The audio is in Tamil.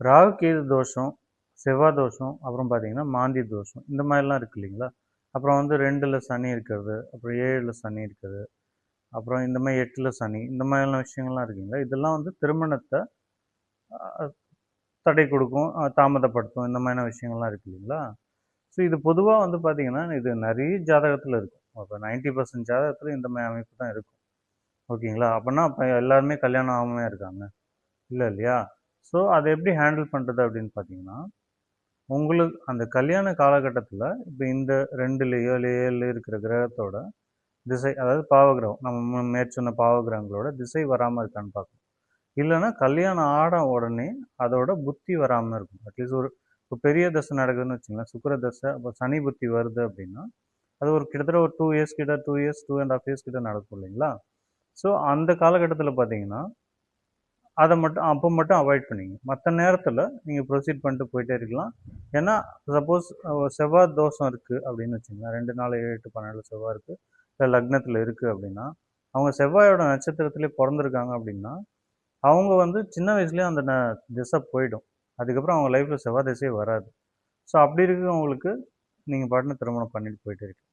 ராகு கேது தோஷம், செவ்வாய் தோஷம், அப்புறம் பார்த்தீங்கன்னா மாந்தி தோஷம் இந்த மாதிரிலாம் இருக்கு இல்லைங்களா? அப்புறம் வந்து 2ல் சனி இருக்கிறது, அப்புறம் 7ல் சனி இருக்குது, அப்புறம் இந்த மாதிரி 8ல் சனி இந்த மாதிரிலாம் விஷயங்கள்லாம் இருக்குங்களா? இதெல்லாம் வந்து திருமணத்தை தடை கொடுக்கும், தாமதப்படுத்தும் இந்த மாதிரியான விஷயங்கள்லாம் இருக்கு இல்லைங்களா? ஸோ இது பொதுவாக வந்து பார்த்தீங்கன்னா இது நிறைய ஜாதகத்தில் இருக்கும். அப்போ 90% ஜாதகத்தில் இந்த மாதிரி அமைப்பு தான் இருக்கும். ஓகேங்களா? அப்போனா அப்போ எல்லாருமே கல்யாணம் ஆகாம இருக்காங்க இல்லை இல்லையா? ஸோ அதை எப்படி ஹேண்டில் பண்ணுறது அப்படின்னு பார்த்தீங்கன்னா, உங்களுக்கு அந்த கல்யாண காலகட்டத்தில் இப்போ இந்த 2லேயோ இல்லை 7 இருக்கிற கிரகத்தோட திசை, அதாவது பாவகிரகம், நம்ம மேற்சொன்ன பாவகிரகங்களோட திசை வராமல் இருக்கான்னு பார்க்கணும். இல்லைன்னா கல்யாணம் ஆட உடனே அதோட புத்தி வராமல் இருக்கும். அட்லீஸ்ட் ஒரு இப்போ பெரிய தசை நடக்குதுன்னு வச்சுங்களேன், சுக்கிர தசை, அப்போ சனி புத்தி வருது அப்படின்னா அது ஒரு கிட்டத்தட்ட ஒரு 2 இயர்ஸ் கிட்ட, 2 இயர்ஸ் 2.5 இயர்ஸ் கிட்ட நடக்கும் இல்லைங்களா? ஸோ அந்த காலகட்டத்தில் பார்த்தீங்கன்னா அதை மட்டும் அப்போ மட்டும் அவாய்ட் பண்ணிங்க. மற்ற நேரத்தில் நீங்கள் ப்ரொசீட் பண்ணிட்டு போயிட்டே இருக்கலாம். ஏன்னா சப்போஸ் செவ்வாய் தோஷம் இருக்குது அப்படின்னு வச்சுங்களேன், 2 4 7 8 12 செவ்வாய் இருக்குது, இல்லை லக்னத்தில் இருக்குது அப்படின்னா, அவங்க செவ்வாயோட நட்சத்திரத்திலே பிறந்திருக்காங்க அப்படின்னா அவங்க வந்து சின்ன வயசுலேயே அந்த திசை போயிடும். அதுக்கப்புறம் அவங்க லைஃப்பில் செவ்வாய் திசையே வராது. ஸோ அப்படி இருக்கிறவங்களுக்கு நீங்கள் பாட்டுன்னு திருமணம் பண்ணிட்டு போயிட்டே இருக்கலாம்.